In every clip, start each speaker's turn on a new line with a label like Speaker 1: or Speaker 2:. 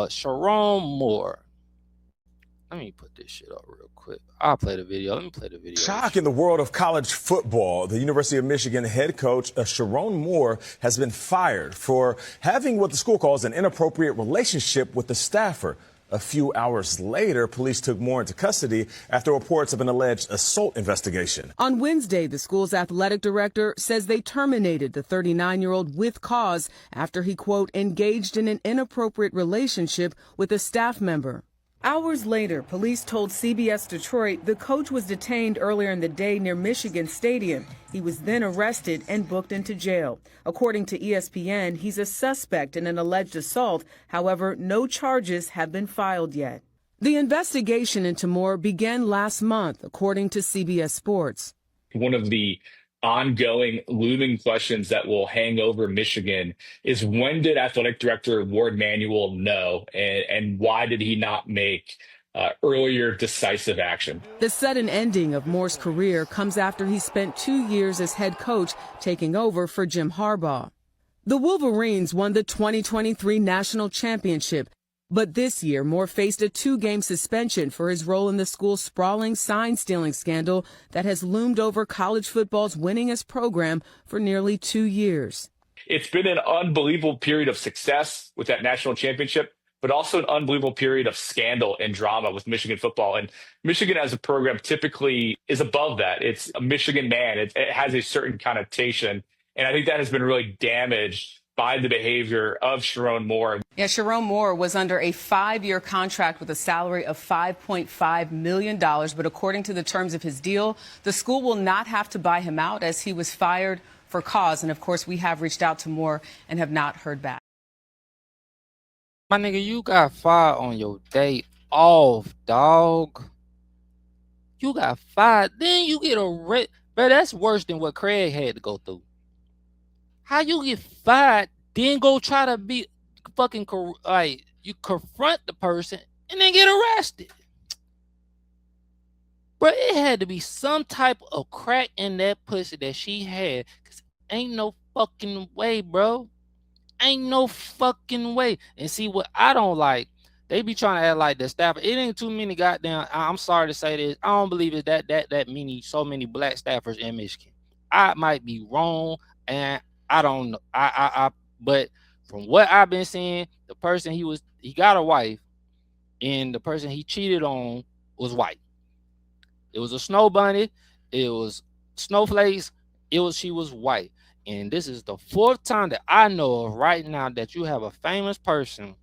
Speaker 1: Sherrone Moore. Let me put this shit up real quick. I'll play the video. Let me play the video.
Speaker 2: Shock in the world of college football. The University of Michigan head coach, Sherrone Moore, has been fired for having what the school calls an inappropriate relationship with the staffer. A few hours later, police took Moore into custody after reports of an alleged assault investigation.
Speaker 3: On Wednesday, the school's athletic director says they terminated the 39-year-old with cause after he, quote, engaged in an inappropriate relationship with a staff member. Hours later, police told CBS Detroit the coach was detained earlier in the day near Michigan Stadium. He was then arrested and booked into jail. According to ESPN, he's a suspect in an alleged assault. However, no charges have been filed yet. The investigation into Moore began last month, according to CBS Sports.
Speaker 4: One of the ongoing looming questions that will hang over Michigan is, when did athletic director Ward Manuel know, and why did he not make earlier decisive action?
Speaker 3: The sudden ending of Moore's career comes after he spent 2 years as head coach, taking over for Jim Harbaugh. The Wolverines won the 2023 national championship, but this year Moore faced a 2-game suspension for his role in the school's sprawling sign-stealing scandal that has loomed over college football's winningest program for nearly 2 years.
Speaker 4: It's been an unbelievable period of success with that national championship, but also an unbelievable period of scandal and drama with Michigan football. And Michigan as a program typically is above that. It's a Michigan man. It has a certain connotation. And I think that has been really damaged by the behavior of Sherrone Moore.
Speaker 3: Yeah, Sherrone Moore was under a 5-year contract with a salary of $5.5 million. But according to the terms of his deal, the school will not have to buy him out, as he was fired for cause. And of course, we have reached out to Moore and have not heard back.
Speaker 1: My nigga, you got fired on your day off, dog. You got fired. Then you get arrested. Bro, that's worse than what Craig had to go through. How you get fired, then go try to be fucking, like, you confront the person and then get arrested? Bro, it had to be some type of crack in that pussy that she had. Because ain't no fucking way, bro. Ain't no fucking way. And see, what I don't like, they be trying to act like the staff. It ain't too many goddamn, I'm sorry to say this, I don't believe it's that so many black staffers in Michigan. I might be wrong, and I don't know. But from what I've been seeing, the person he got a wife, and the person he cheated on was white. It was a snow bunny. It was snowflakes. She was white. And this is the 4th time that I know of right now that you have a famous person.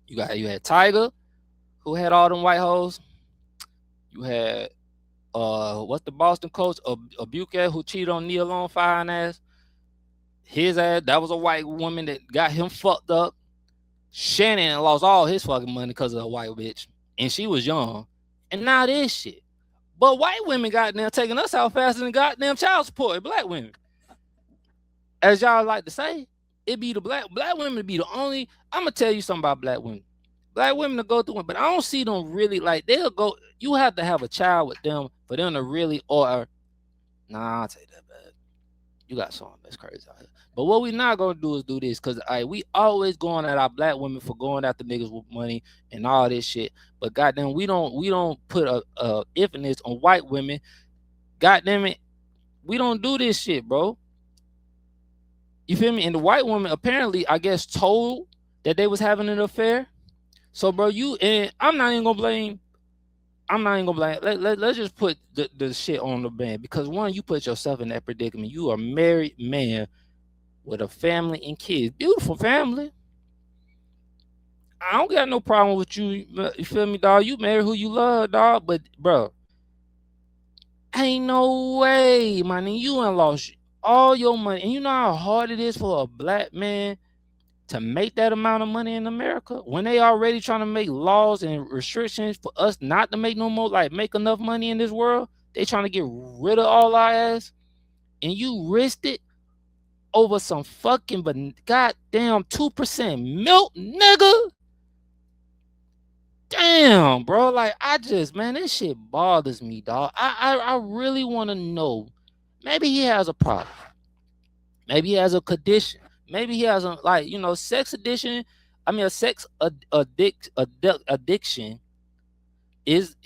Speaker 1: You had Tiger, who had all them white hoes. You had what's the Boston coach, Abuke, who cheated on Neil on fine ass. His ass, that was a white woman that got him fucked up. Shannon lost all his fucking money because of a white bitch. And she was young. And now this shit. But white women goddamn taking us out faster than goddamn child support, black women. As y'all like to say, it be the black women be the only. I'm gonna tell you something about black women. Black women to go through it, but I don't see them really, like, they'll go. You have to have a child with them for them to really, or nah, I'll take that back. You got something that's crazy out here. But what we not gonna do is do this, because we always going at our black women for going after niggas with money and all this shit. But goddamn, we don't put a emphasis on white women. Goddamn it, we don't do this shit, bro. You feel me? And the white woman apparently, I guess, told that they was having an affair. So, bro, I'm not even gonna blame. Let's just put the shit on the band, because one, you put yourself in that predicament. You are a married man with a family and kids. Beautiful family. I don't got no problem with you. You feel me, dog? You marry who you love, dog. But, bro, ain't no way, man. You done lost all your money. And you know how hard it is for a black man to make that amount of money in America when they already trying to make laws and restrictions for us not to make no more, like, make enough money in this world. They trying to get rid of all our ass. And you risked it over some fucking goddamn 2% milk, nigga. Damn, bro. Like, man, this shit bothers me, dog. I really want to know. Maybe he has a problem. Maybe he has a condition. Maybe he has a, sex addiction addiction is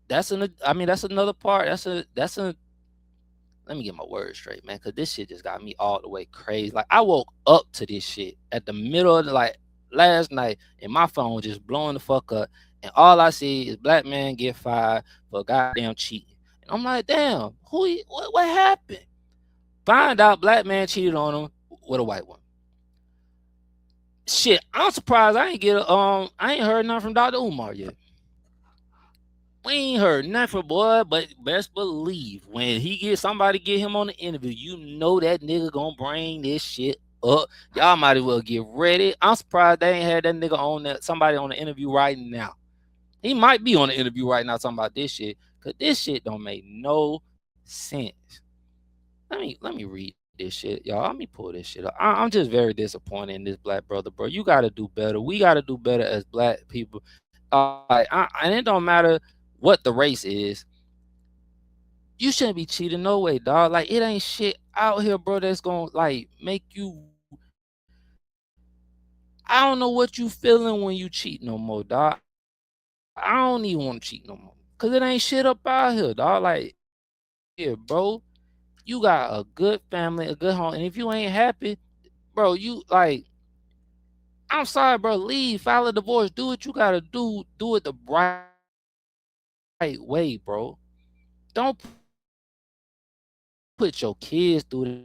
Speaker 1: that's another part. That's a let me get my words straight, man, because this shit just got me all the way crazy. Like I woke up to this shit at the middle of the, like last night, and my phone just blowing the fuck up, and all I see is black man get fired for goddamn cheating. And I'm like, damn, what happened? Find out black man cheated on him with a white one. Shit, I'm surprised I ain't heard nothing from Dr. Umar yet. We ain't heard nothing, boy, but best believe when he get somebody get him on the interview, you know that nigga gonna bring this shit up. Y'all might as well get ready. I'm surprised they ain't had that nigga on that somebody on the interview right now. He might be on the interview right now talking about this shit, cause this shit don't make no sense. Let me read this shit, y'all. Let me pull this shit up. I'm just very disappointed in this black brother, bro. You gotta do better. We gotta do better as black people. And it don't matter what the race is. You shouldn't be cheating no way, dog. Like it ain't shit out here, bro. That's gonna like make you. I don't know what you feeling when you cheat no more, dog. I don't even want to cheat no more, cause it ain't shit up out here, dog. Like here, bro. You got a good family, a good home, and if you ain't happy, bro, you like. I'm sorry, bro. Leave, file a divorce, do what you gotta do it the right way, bro. Don't put your kids through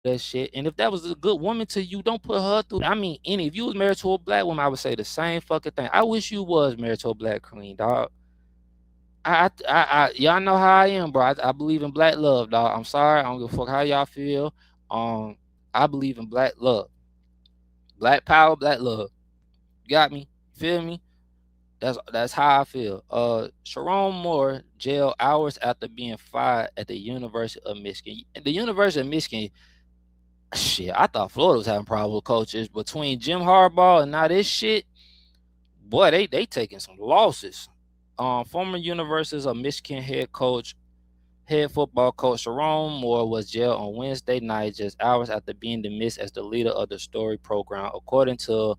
Speaker 1: that shit. And if that was a good woman to you, don't put her through that shit. And if that was a good woman to you, don't put her through that shit. I mean, any if you was married to a black woman, I would say the same fucking thing. I wish you was married to a black queen, dog. Y'all know how I am, bro. I believe in black love, dog. I'm sorry, I don't give a fuck how y'all feel. Um, I believe in black love, black power, black love. You got me? Feel me? That's how I feel. Sherrone Moore jailed hours after being fired at the University of Michigan. The University of Michigan, shit, I thought Florida was having problems with coaches. Between Jim Harbaugh and now this shit, boy, they taking some losses. Former University of Michigan head football coach Sherrone Moore was jailed on Wednesday night, just hours after being dismissed as the leader of the Story program, according to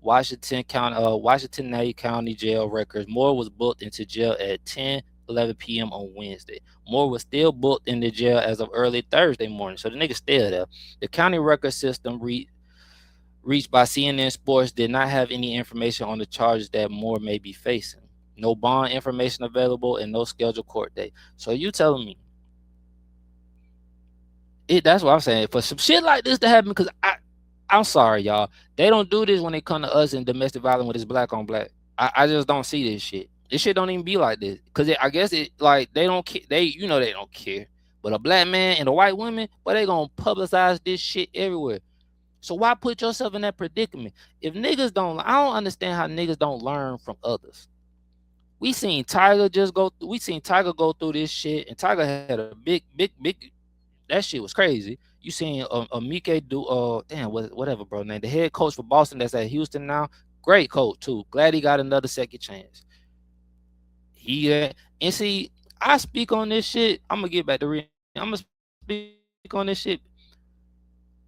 Speaker 1: Washington County Jail records. Moore was booked into jail at 10:11 p.m. on Wednesday. Moore was still booked into jail as of early Thursday morning, so the nigga still there. The county record system reached by CNN Sports did not have any information on the charges that Moore may be facing. No bond information available and no scheduled court date. So you telling me that's what I'm saying. For some shit like this to happen, because I'm sorry, y'all. They don't do this when they come to us in domestic violence when it's black on black. I just don't see this shit. This shit don't even be like this. Cause I guess it like they don't care. They don't care. But a black man and a white woman, but they gonna publicize this shit everywhere. So why put yourself in that predicament? If niggas don't, I don't understand how niggas don't learn from others. We seen Tiger go through this shit, and Tiger had a big. That shit was crazy. You seen Mike do whatever, bro. Name the head coach for Boston that's at Houston now. Great coach too. Glad he got another second chance. And see, I speak on this shit. I'm gonna get back to reading. I'm gonna speak on this shit,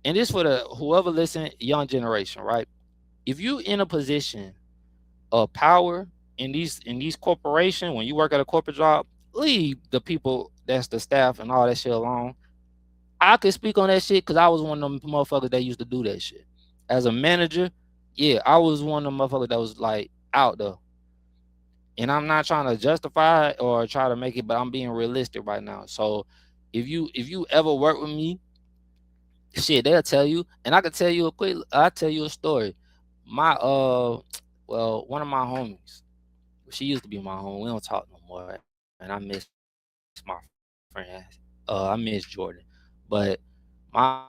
Speaker 1: and this for the whoever listen, young generation, right? If you in a position of power in these corporations, when you work at a corporate job, leave the people that's the staff and all that shit alone. I could speak on that shit because I was one of them motherfuckers that used to do that shit. As a manager, yeah, I was one of them motherfuckers that was like out there. And I'm not trying to justify it or try to make it, but I'm being realistic right now. So if you ever work with me, shit, they'll tell you. And I could tell you I'll tell you a story. My well, one of my homies, she used to be my home. We don't talk no more, and I miss my friend. I miss Jordan. But my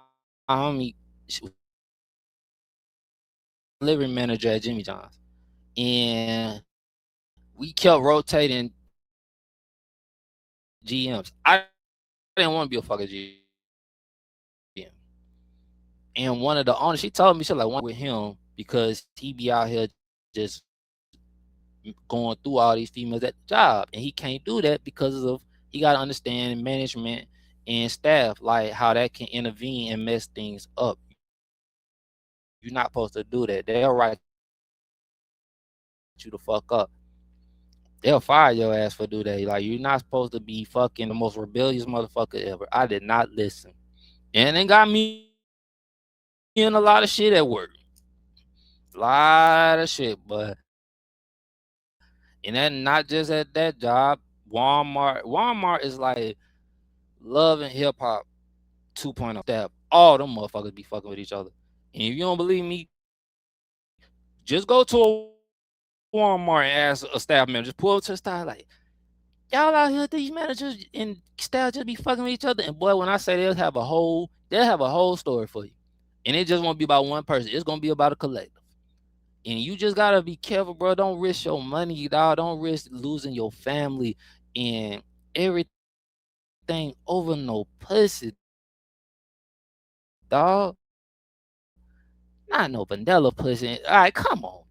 Speaker 1: homie, she was a delivery manager at Jimmy John's, and we kept rotating GMs. I didn't want to be a fucking GM, and one of the owners, she told me she like want to work with him because he be out here just going through all these females at the job, and he can't do that because of he got to understand management and staff, like how that can intervene and mess things up. You feel me? You're not supposed to do that. They'll write you the fuck up. They'll fire your ass for do that. Like, you're not supposed to be fucking the most rebellious motherfucker ever. I did not listen. And it got me in a lot of shit at work. Lot of shit, but and that not just at that job. Walmart is like love and hip hop 2.0. Stab. All them motherfuckers be fucking with each other. And if you don't believe me, just go to a Walmart and ask a staff member. Just pull up to the side like, y'all out here, these managers and staff just be fucking with each other. And boy, when I say they'll have a whole story for you. And it just won't be about one person. It's gonna be about a collective. And you just gotta be careful, bro. Don't risk your money, dog. Don't risk losing your family and everything over no pussy, dog. Not no vanilla pussy. All right, come on.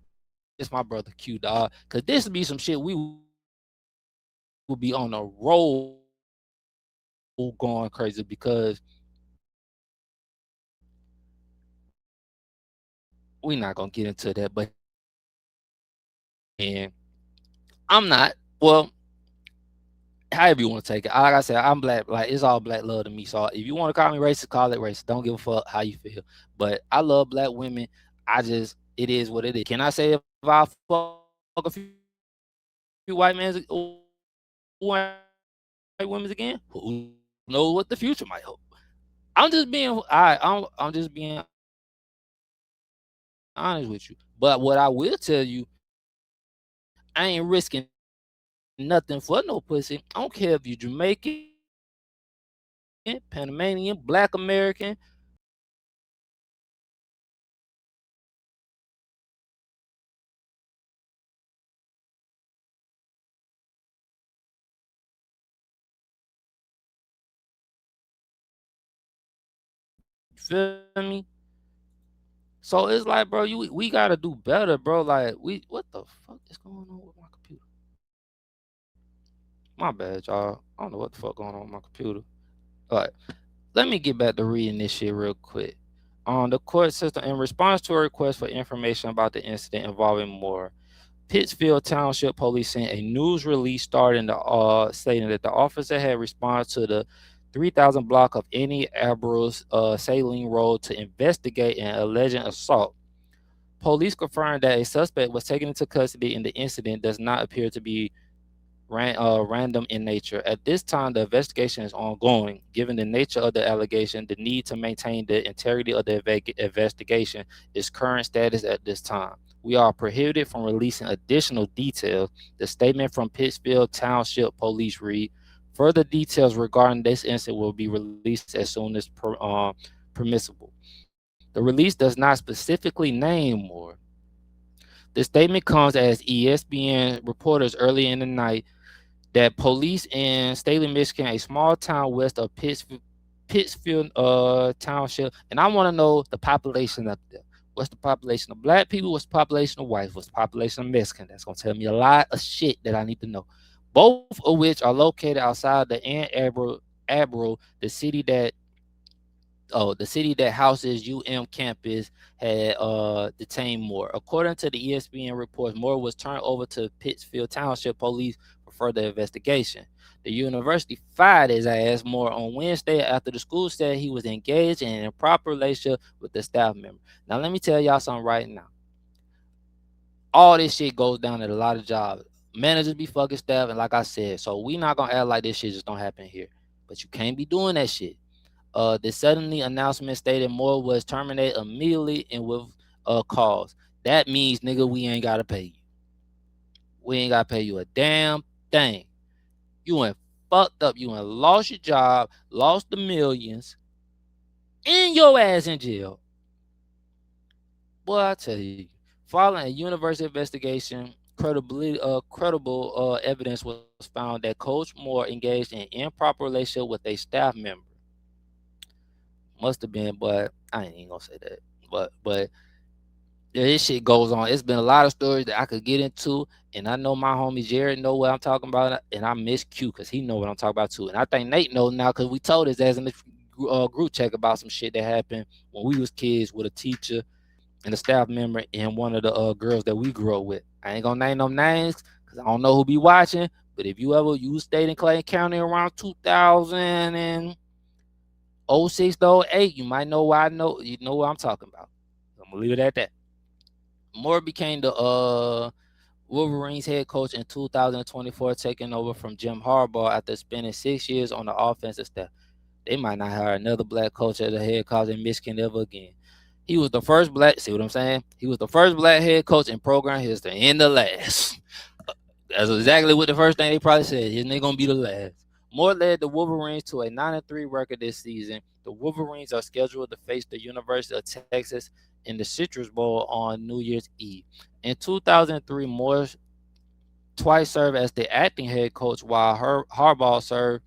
Speaker 1: This my brother Q, dog. Cause this would be some shit we would be on the roll going crazy because we not gonna get into that. But and I'm not. Well, however you want to take it. Like I said, I'm black. Like it's all black love to me. So if you want to call me racist, call it racist. Don't give a fuck how you feel. But I love black women. I just it is what it is. Can I say if I fuck a few white women again? Who knows what the future might hold? I'm just being I'm just being honest with you. But what I will tell you, I ain't risking nothing for no pussy. I don't care if you're Jamaican, Panamanian, black American, you feel me? So it's like, bro, we gotta do better, bro. Like what the fuck is going on with my computer? My bad, y'all. I don't know what the fuck going on with my computer. All right, let me get back to reading this shit real quick. On the court system, in response to a request for information about the incident involving Moore, Pittsfield Township Police sent a news release stating that the officer had responded to the 3000 block of Annie Abrams Saline Road to investigate an alleged assault. Police confirmed that a suspect was taken into custody and the incident does not appear to be random in nature. At this time, the investigation is ongoing. Given the nature of the allegation, the need to maintain the integrity of the investigation is current status at this time. We are prohibited from releasing additional details. The statement from Pittsfield Township Police read, further details regarding this incident will be released as soon as permissible. The release does not specifically name Moore. The statement comes as ESPN reporters early in the night that police in Staley, Michigan, a small town west of Pittsfield Township, and I want to know the population up there. What's the population of black people? What's the population of whites? What's the population of Mexican? That's gonna tell me a lot of shit that I need to know. Both of which are located outside the Ann Arbor, the city that houses campus had detained Moore. According to the ESPN reports, Moore was turned over to Pittsfield Township Police for further investigation. The university fired his ass Moore on Wednesday after the school said he was engaged in an improper relationship with the staff member. Now let me tell y'all something right now. All this shit goes down at a lot of jobs. Managers be fucking staff, and like I said, so we not gonna act like this shit just don't happen here. But you can't be doing that shit. The suddenly announcement stated Moore was terminated immediately and with cause. That means, nigga, we ain't gotta pay you. We ain't gotta pay you a damn thing. You ain't fucked up. You ain't lost your job, lost the millions, and your ass in jail. Boy, I tell you, following a university investigation, credible evidence was found that Coach Moore engaged in improper relationship with a staff member. Must have been, but I ain't even gonna say that. But yeah, this shit goes on. It's been a lot of stories that I could get into, and I know my homie Jared know what I'm talking about, and I miss Q because he know what I'm talking about too, and I think Nate knows now because we told his ass in the group chat about some shit that happened when we was kids with a teacher and a staff member and one of the girls that we grew up with. I ain't gonna name no names because I don't know who be watching. But if you stayed in Clayton County around 2006 to '08, you might know why I know you know what I'm talking about. I'm gonna leave it at that. Moore became the Wolverines head coach in 2024, taking over from Jim Harbaugh after spending 6 years on the offensive staff. They might not hire another black coach as a head coach in Michigan ever again. He was the first black. See what I'm saying? He was the first black head coach in program history, and the last. That's exactly what the first thing they probably said. Isn't they gonna be the last? Moore led the Wolverines to a 9-3 record this season. The Wolverines are scheduled to face the University of Texas in the Citrus Bowl on New Year's Eve. In 2003, Moore twice served as the acting head coach, while Harbaugh served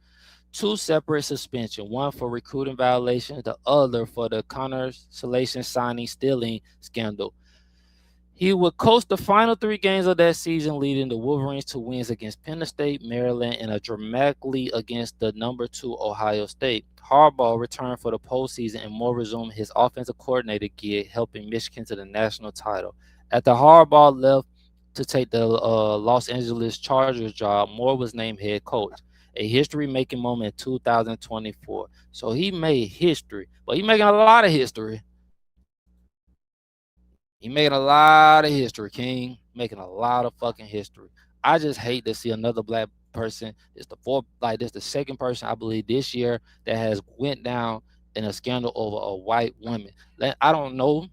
Speaker 1: two separate suspensions, one for recruiting violations, the other for the consolation signing stealing scandal. He would coach the final three games of that season, leading the Wolverines to wins against Penn State, Maryland, and a dramatically against the number two Ohio State. Harbaugh returned for the postseason and Moore resumed his offensive coordinator gig, helping Michigan to the national title. After Harbaugh left to take the Los Angeles Chargers job, Moore was named head coach, a history-making moment in 2024. So he made history, but he making a lot of history. He making a lot of history, King. Making a lot of fucking history. I just hate to see another black person. This the second person I believe this year that has went down in a scandal over a white woman. I don't know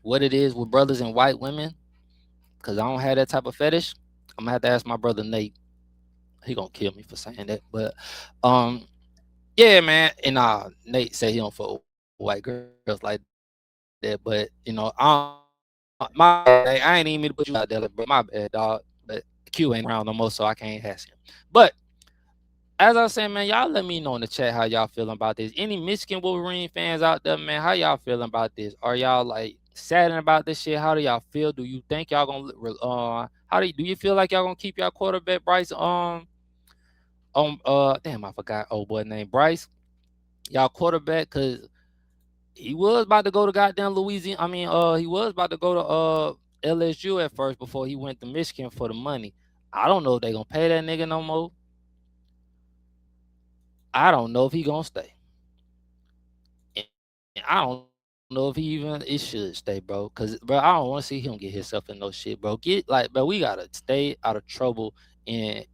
Speaker 1: what it is with brothers and white women because I don't have that type of fetish. I'm gonna have to ask my brother Nate. He gonna kill me for saying that, but um, yeah, man. And Nate said he don't fuck with white girls like that, but my bad. I ain't even mean to put you out there, like, bro. My bad, dog. But Q ain't around no more, so I can't ask him. But as I was saying, man, y'all let me know in the chat how y'all feeling about this. Any Michigan Wolverine fans out there, man, how y'all feeling about this? Are y'all like saddened about this shit? How do y'all feel? Do you think y'all gonna do you feel like y'all gonna keep y'all quarterback Bryce damn, I forgot old boy named Bryce, y'all quarterback, cause he was about to go to goddamn Louisiana. He was about to go to LSU at first before he went to Michigan for the money. I don't know if they gonna pay that nigga no more. I don't know if he gonna stay. And I don't know if he even it should stay, bro. Cause bro, I don't want to see him get himself in no shit, bro. Bro, we gotta stay out of trouble and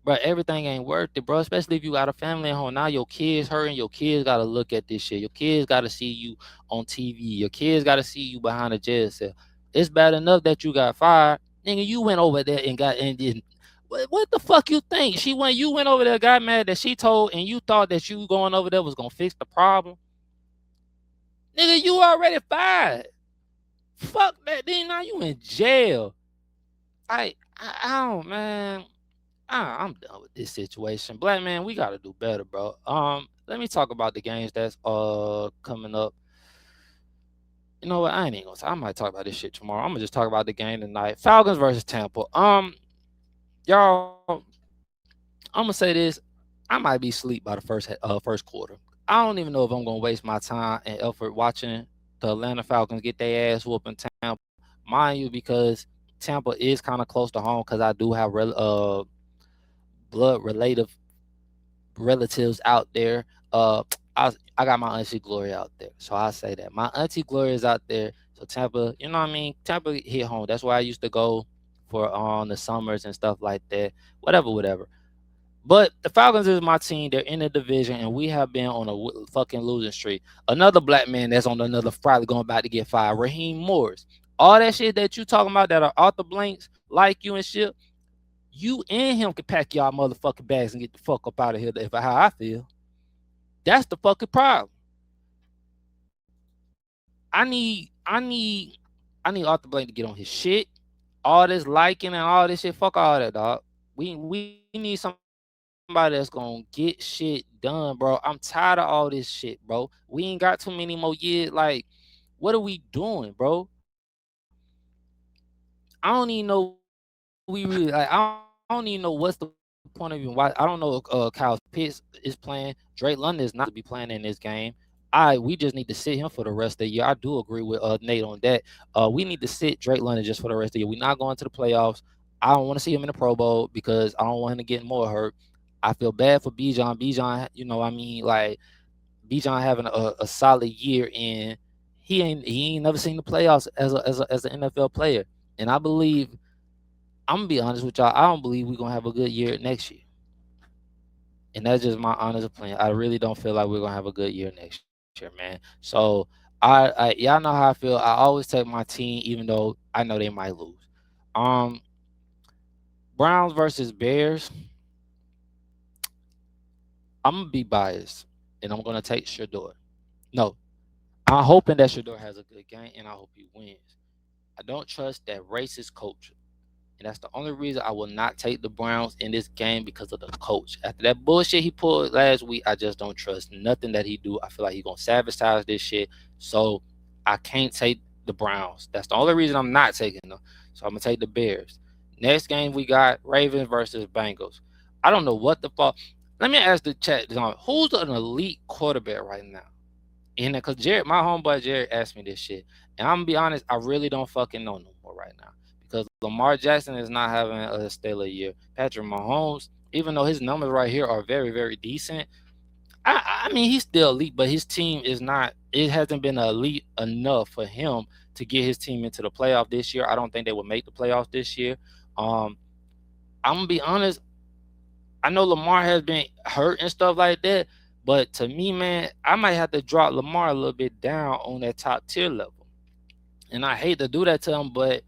Speaker 1: bro, everything ain't worth it, bro. Especially if you got a family at home. Now your kids hurting, your kids gotta look at this shit. Your kids gotta see you on TV. Your kids gotta see you behind a jail cell. It's bad enough that you got fired. Nigga, you went over there and got and did what the fuck you think? You went over there, got mad that she told and you thought that you going over there was gonna fix the problem. Nigga, you already fired. Fuck that. Then now you in jail. I don't, man. I'm done with this situation. Black man, we gotta do better, bro. Let me talk about the games that's coming up. You know what? I ain't even gonna talk. I might talk about this shit tomorrow. I'm gonna just talk about the game tonight. Falcons versus Tampa. Y'all, I'm gonna say this. I might be asleep by the first quarter. I don't even know if I'm gonna waste my time and effort watching the Atlanta Falcons get their ass whooping Tampa. Mind you, because Tampa is kind of close to home because I do have blood relative relatives out there. I got my auntie Gloria out there, so I say that my auntie Gloria is out there. So Tampa, you know what I mean? Tampa hit home. That's where I used to go for on the summers and stuff like that. Whatever. But the Falcons is my team. They're in the division, and we have been on a fucking losing streak. Another black man that's on another probably going about to get fired. Raheem Morris. All that shit that you talking about that are author blanks like you and shit. You and him can pack y'all motherfucking bags and get the fuck up out of here. If how I feel, that's the fucking problem. I need Arthur Blank to get on his shit. All this liking and all this shit. Fuck all that, dog. We need somebody that's gonna get shit done, bro. I'm tired of all this shit, bro. We ain't got too many more years. Like, what are we doing, bro? I don't even know we really like. I don't even know what's the point of even why. I don't know. Kyle Pitts is playing. Drake London is not supposed to be playing in this game. we just need to sit him for the rest of the year. I do agree with Nate on that. We need to sit Drake London just for the rest of the year. We're not going to the playoffs. I don't want to see him in the Pro Bowl because I don't want him to get more hurt. I feel bad for Bijan. Bijan, I mean, like Bijan having a solid year, and he ain't never seen the playoffs as an NFL player. And I believe, I'm gonna be honest with y'all, I don't believe we're gonna have a good year next year. And that's just my honest opinion. I really don't feel like we're gonna have a good year next year, man. So I y'all know how I feel. I always take my team, even though I know they might lose. Um, Browns versus Bears. I'm gonna be biased, and I'm gonna take Shador. No, I'm hoping that Shador has a good game, and I hope he wins. I don't trust that racist coach. And that's the only reason I will not take the Browns in this game because of the coach. After that bullshit he pulled last week, I just don't trust nothing that he do. I feel like he gonna sabotage this shit. So I can't take the Browns. That's the only reason I'm not taking them. So I'm gonna take the Bears. Next game we got Ravens versus Bengals. I don't know what the fuck. Let me ask the chat, who's an elite quarterback right now? And because Jared, my homeboy Jared asked me this shit, and I'm gonna be honest, I really don't fucking know no more right now because Lamar Jackson is not having a stellar year. Patrick Mahomes, even though his numbers right here are very, very decent, I mean he's still elite, but his team is not. It hasn't been elite enough for him to get his team into the playoff this year. I don't think they will make the playoffs this year. Um, I'm gonna be honest. I know Lamar has been hurt and stuff like that, but to me, man, I might have to drop Lamar a little bit down on that top tier level. And I hate to do that to him, but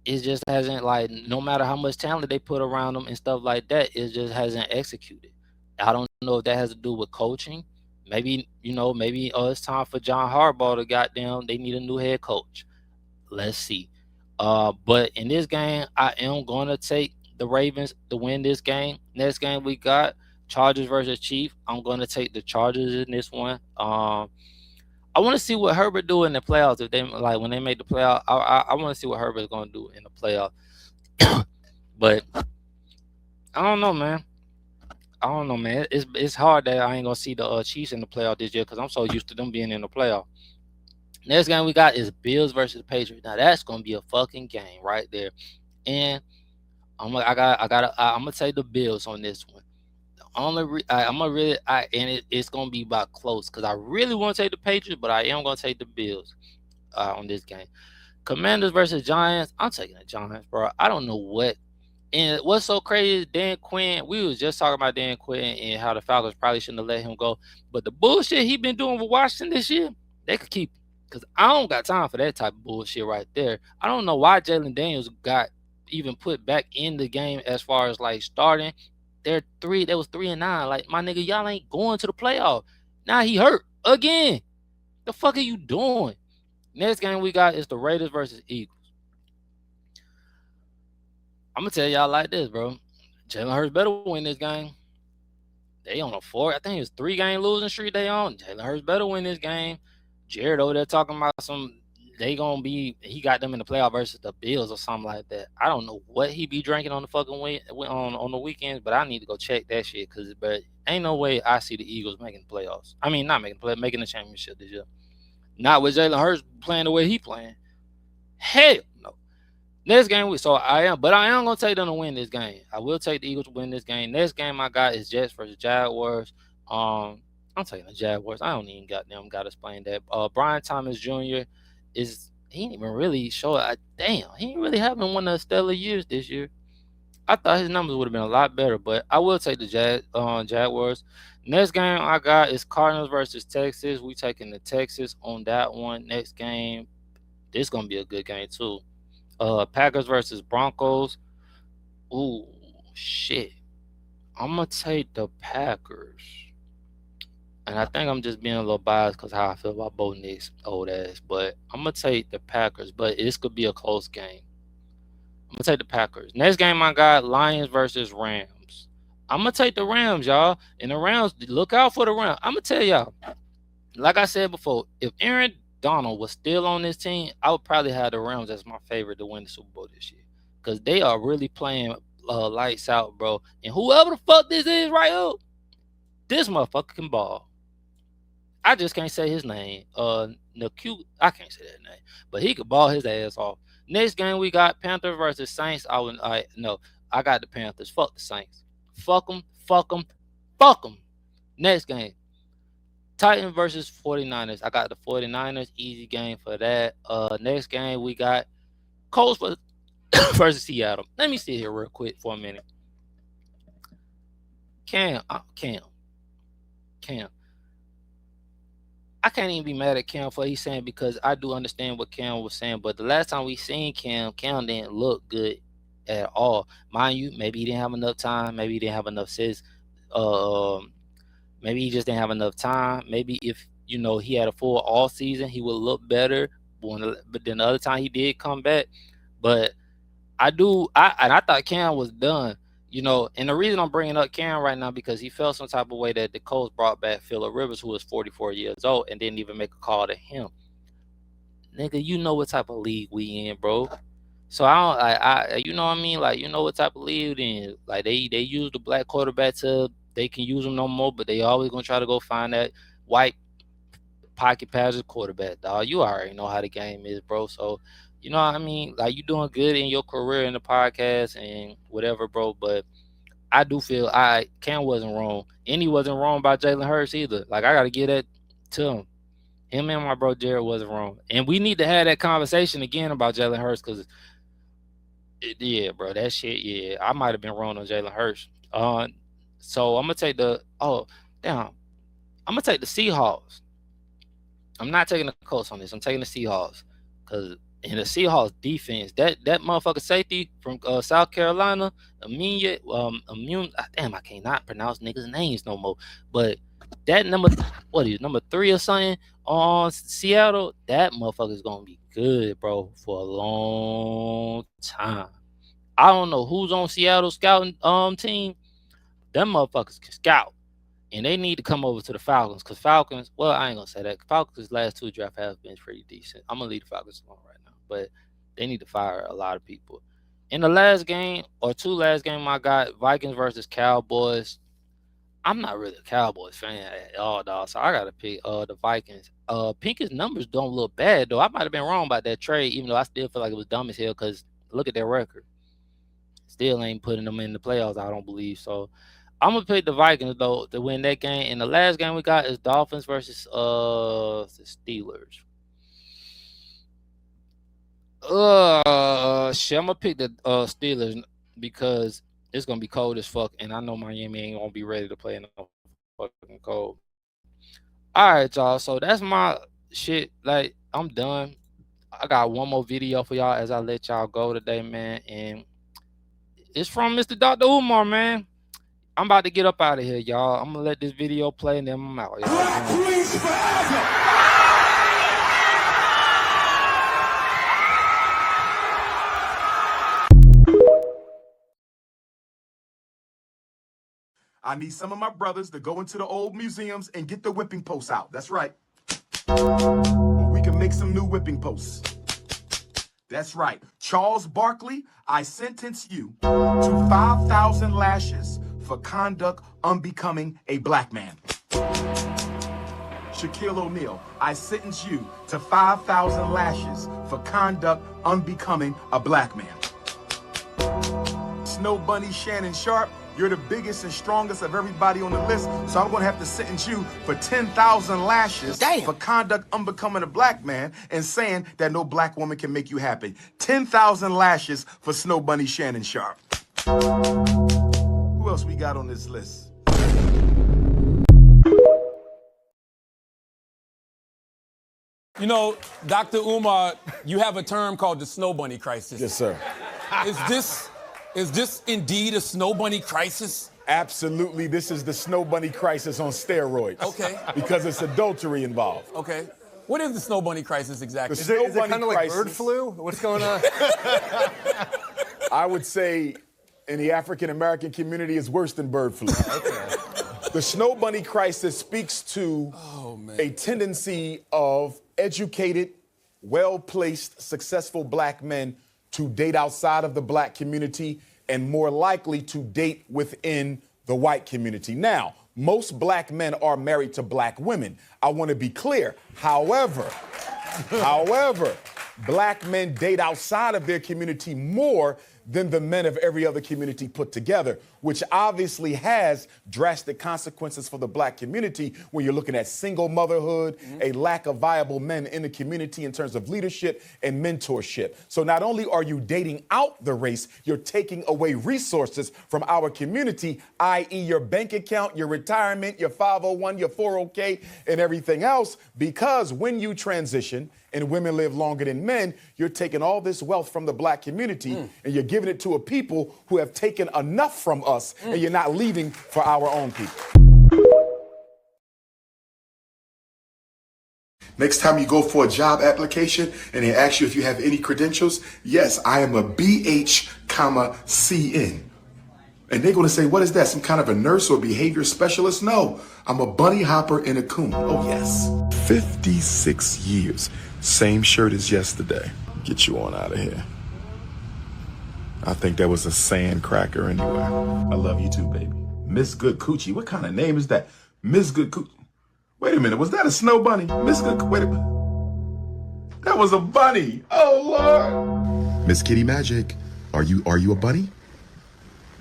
Speaker 1: it just hasn't, like, no matter how much talent they put around him and stuff like that, it just hasn't executed. I don't know if that has to do with coaching. Maybe, maybe it's time for John Harbaugh to goddamn they need a new head coach. Let's see. But in this game, I am gonna take the Ravens to win this game. Next game we got Chargers versus Chiefs. I'm gonna take the Chargers in this one. I want to see what Herbert do in the playoffs. If they like when they make the playoff, I want to see what Herbert's gonna do in the playoff. But I don't know, man. I don't know, man. It's hard that I ain't gonna see the Chiefs in the playoff this year because I'm so used to them being in the playoff. Next game we got is Bills versus Patriots. Now that's gonna be a fucking game right there. And I'm gonna take the Bills on this one. I'm gonna really, and it's gonna be about close because I really want to take the Patriots, but I am gonna take the Bills on this game. Commanders versus Giants. I'm taking the Giants, bro. I don't know what. And what's so crazy is Dan Quinn. We was just talking about Dan Quinn and how the Falcons probably shouldn't have let him go. But the bullshit he been doing with Washington this year, they could keep him. Because I don't got time for that type of bullshit right there. I don't know why Jalen Daniels got even put back in the game as far as like starting. They was 3-9. Like, my nigga, y'all ain't going to the playoff. Now he hurt again. The fuck are you doing? Next game we got is the Raiders versus Eagles. I'm gonna tell y'all like this, bro. Jalen Hurts better win this game. They on a four, I think it's 3-game losing streak they on. Jalen Hurts better win this game. Jared over there talking about he got them in the playoff versus the Bills or something like that. I don't know what he be drinking on the fucking on the weekends, but I need to go check that shit but ain't no way I see the Eagles making the playoffs. I mean, not making the championship this year. Not with Jalen Hurts playing the way he playing. Hell no. Next game, I am gonna take them to win this game. I will take the Eagles to win this game. Next game I got is Jets versus Jaguars. I'm taking the Jaguars. I don't even gotta explain that. Brian Thomas Jr. he ain't even really show it. Damn, he ain't really having one of the stellar years this year. I thought his numbers would have been a lot better, but I will take the Jaguars. Next game I got is Cardinals versus Texas. We taking the Texas on that one. Next game, this gonna be a good game too. Packers versus Broncos. Ooh, shit. I'm gonna take the Packers. And I think I'm just being a little biased because how I feel about Bo Nix, old ass. But I'm gonna take the Packers. But this could be a close game. I'm gonna take the Packers. Next game I got Lions versus Rams. I'm gonna take the Rams, y'all. And the Rams, look out for the Rams. I'm gonna tell y'all, like I said before, if Aaron Donald was still on this team, I would probably have the Rams as my favorite to win the Super Bowl this year. Because they are really playing lights out, bro. And whoever the fuck this is right here, this motherfucker can ball. I just can't say his name. I can't say that name, but he could ball his ass off. Next game we got Panthers versus Saints. I got the Panthers. Fuck the Saints. Fuck them. Fuck them. Fuck them. Next game, Titans versus 49ers. I got the 49ers. Easy game for that. Next game we got Colts versus Seattle. Let me sit here real quick for a minute. Cam. I can't even be mad at Cam for what he's saying because I do understand what Cam was saying. But the last time we seen Cam didn't look good at all. Mind you, maybe he didn't have enough time. Maybe he didn't have enough sis. Maybe he just didn't have enough time. Maybe if he had a full all season, he would look better. But then the other time he did come back. But I thought Cam was done. And the reason I'm bringing up Cam right now because he felt some type of way that the Colts brought back Phillip Rivers, who was 44 years old, and didn't even make a call to him. Nigga, you know what type of league we in, bro. So you know what I mean? Like, you know what type of league in. Like they use the black quarterback till they can use them no more, but they always gonna try to go find that white pocket passer quarterback, dog. You already know how the game is, bro. So you know what I mean? Like, you doing good in your career in the podcast and whatever, bro. But I do feel Cam wasn't wrong. And he wasn't wrong about Jalen Hurts either. Like, I got to give that to him. Him and my bro Jared wasn't wrong. And we need to have that conversation again about Jalen Hurts because, yeah, bro, that shit, yeah. I might have been wrong on Jalen Hurts. So I'm going to take I'm going to take the Seahawks. I'm not taking the Colts on this. I'm taking the Seahawks because in the Seahawks defense, that motherfucker safety from South Carolina, damn, I cannot pronounce niggas' names no more. But that number 3 or something on Seattle, that motherfucker's gonna be good, bro, for a long time. I don't know who's on Seattle scouting team. Them motherfuckers can scout. And they need to come over to the Falcons because Falcons, well, I ain't going to say that. Falcons' last 2 draft have been pretty decent. I'm going to leave the Falcons alone right now. But they need to fire a lot of people. In the last game or 2 last game I got, Vikings versus Cowboys. I'm not really a Cowboys fan at all, dog. So I got to pick the Vikings. Pinkett's numbers don't look bad, though. I might have been wrong about that trade, even though I still feel like it was dumb as hell because look at their record. Still ain't putting them in the playoffs, I don't believe. So I'm gonna pick the Vikings though to win that game. And the last game we got is Dolphins versus the Steelers. Shit, I'm gonna pick the Steelers because it's gonna be cold as fuck, and I know Miami ain't gonna be ready to play in no fucking cold. All right, y'all. So that's my shit. Like, I'm done. I got one more video for y'all as I let y'all go today, man. And it's from Mr. Dr. Umar, man. I'm about to get up out of here, y'all. I'm gonna let this video play and then I'm out.
Speaker 5: Black police forever. I need some of my brothers to go into the old museums and get the whipping posts out. That's right. We can make some new whipping posts. That's right. Charles Barkley, I sentence you to 5,000 lashes for conduct unbecoming a black man. Shaquille O'Neal, I sentence you to 5,000 lashes for conduct unbecoming a black man. Snow Bunny Shannon Sharp, you're the biggest and strongest of everybody on the list, so I'm going to have to sentence you for 10,000 lashes for conduct unbecoming a black man and saying that no black woman can make you happy. 10,000 lashes for Snow Bunny Shannon Sharp. Who else we got on this list?
Speaker 6: You know, Dr. Umar, you have a term called the snow bunny crisis.
Speaker 2: Yes, sir.
Speaker 6: Is this indeed a snow bunny crisis?
Speaker 2: Absolutely, this is the snow bunny crisis on steroids.
Speaker 6: Okay.
Speaker 2: Because it's adultery involved.
Speaker 6: Okay. What is the snow bunny crisis exactly?
Speaker 2: The snow
Speaker 7: Is it
Speaker 2: bunny
Speaker 7: kind of like
Speaker 2: crisis,
Speaker 7: bird flu? What's going on?
Speaker 2: I would say in the African American community is worse than bird flu.
Speaker 7: Okay.
Speaker 2: The snow bunny crisis speaks to a tendency of educated, well-placed, successful black men to date outside of the black community and more likely to date within the white community. Now,
Speaker 5: most black men are married to black women. I want to be clear. However, black men date outside of their community more than the men of every other community put together, which obviously has drastic consequences for the black community when you're looking at single motherhood, a lack of viable men in the community in terms of leadership and mentorship. So not only are you dating out the race, you're taking away resources from our community, i.e. your bank account, your retirement, your 501, your 401k, and everything else, because when you transition and women live longer than men, you're taking all this wealth from the black community and you're giving it to a people who have taken enough from us and you're not leaving for our own people.
Speaker 7: Next time you go for a job application and they ask you if you have any credentials, yes, I am a BH, CN. And they're going to say, what is that? Some kind of a nurse or behavior specialist? No, I'm a bunny hopper and a coon. Oh, yes. 56 years. Same shirt as yesterday. Get you on out of here. I think that was a sand cracker anyway.
Speaker 5: I love you too, baby. Miss Good Coochie. What kind of name is that? Miss Good Coochie. Wait a minute. Was that a snow bunny? Miss Good. Wait a minute. That was a bunny. Oh, Lord.
Speaker 7: Miss Kitty Magic, are you a bunny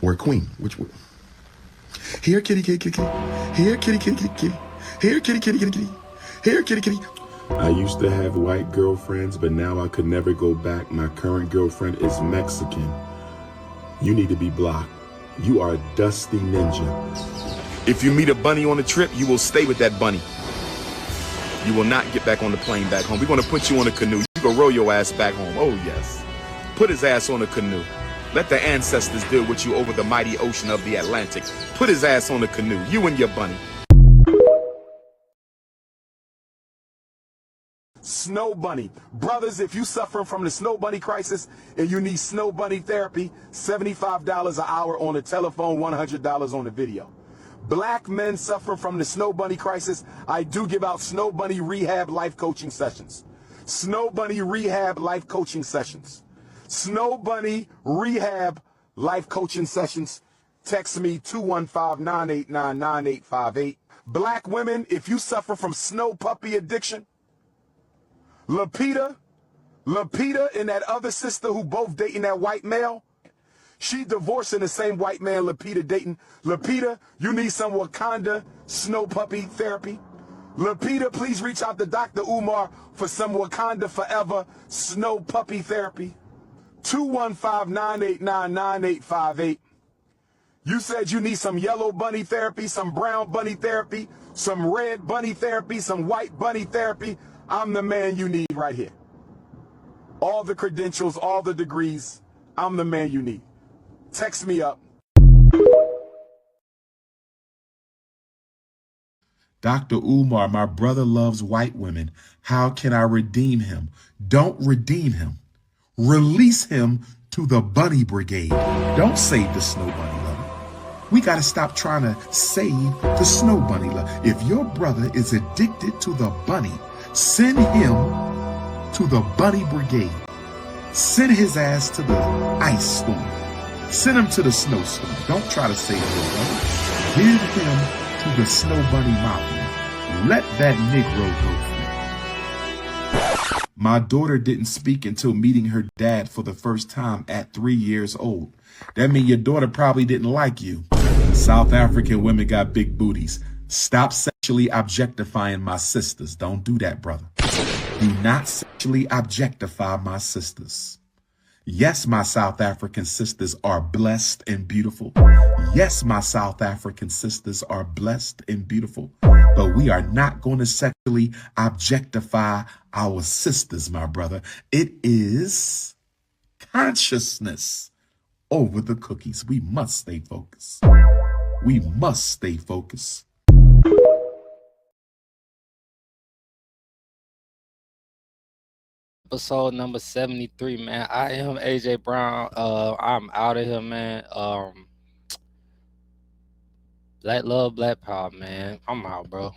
Speaker 7: or a queen? Which one? Here, kitty, kitty, kitty, kitty. Here, kitty, kitty, kitty, kitty. Here, kitty, kitty, kitty, kitty. Here, kitty, kitty. I used to have white girlfriends, but now I could never go back. My current girlfriend is Mexican. You need to be blocked. You are a dusty ninja. If you meet a bunny on a trip, you will stay with that bunny. You will not get back on the plane back home. We're going to put you on a canoe. You go row your ass back home. Oh, yes. Put his ass on a canoe. Let the ancestors deal with you over the mighty ocean of the Atlantic. Put his ass on a canoe. You and your bunny.
Speaker 5: Snow bunny. Brothers, if you suffering from the snow bunny crisis and you need snow bunny therapy, $75 an hour on the telephone, $100 on the video. Black men suffering from the snow bunny crisis, I do give out snow bunny rehab life coaching sessions. Snow bunny rehab life coaching sessions. Snow bunny rehab life coaching sessions. Text me 215-989-9858. Black women, if you suffer from snow puppy addiction, Lapita and that other sister who both dating that white male, she divorcing the same white man Lapita dating. Lapita, you need some Wakanda snow puppy therapy. Lapita, please reach out to Dr. Umar for some Wakanda Forever snow puppy therapy. 215-989-9858. You said you need some yellow bunny therapy, some brown bunny therapy, some red bunny therapy, some white bunny therapy. I'm the man you need right here. All the credentials, all the degrees. I'm the man you need. Text me up.
Speaker 8: Dr. Umar, my brother loves white women. How can I redeem him? Don't redeem him. Release him to the bunny brigade. Don't save the snow bunny lover. We got to stop trying to save the snow bunny lover. If your brother is addicted to the bunny, send him to the bunny brigade. Send his ass to the ice storm. Send him to the snowstorm. Don't try to save your brother. Give him to the snow bunny mafia. Let that Negro go free. My daughter didn't speak until meeting her dad for the first time at 3 years old. That means your daughter probably didn't like you. South African women got big booties. Stop sexually objectifying my sisters. Don't do that, brother. Do not sexually objectify my sisters. Yes, my South African sisters are blessed and beautiful. Yes, my South African sisters are blessed and beautiful. But we are not going to sexually objectify our sisters, my brother. It is consciousness over the cookies. We must stay focused. We must stay focused.
Speaker 1: Episode number 73, man. I am AJ Brown. I'm out of here, man. Black love, black power, man. I'm out, bro.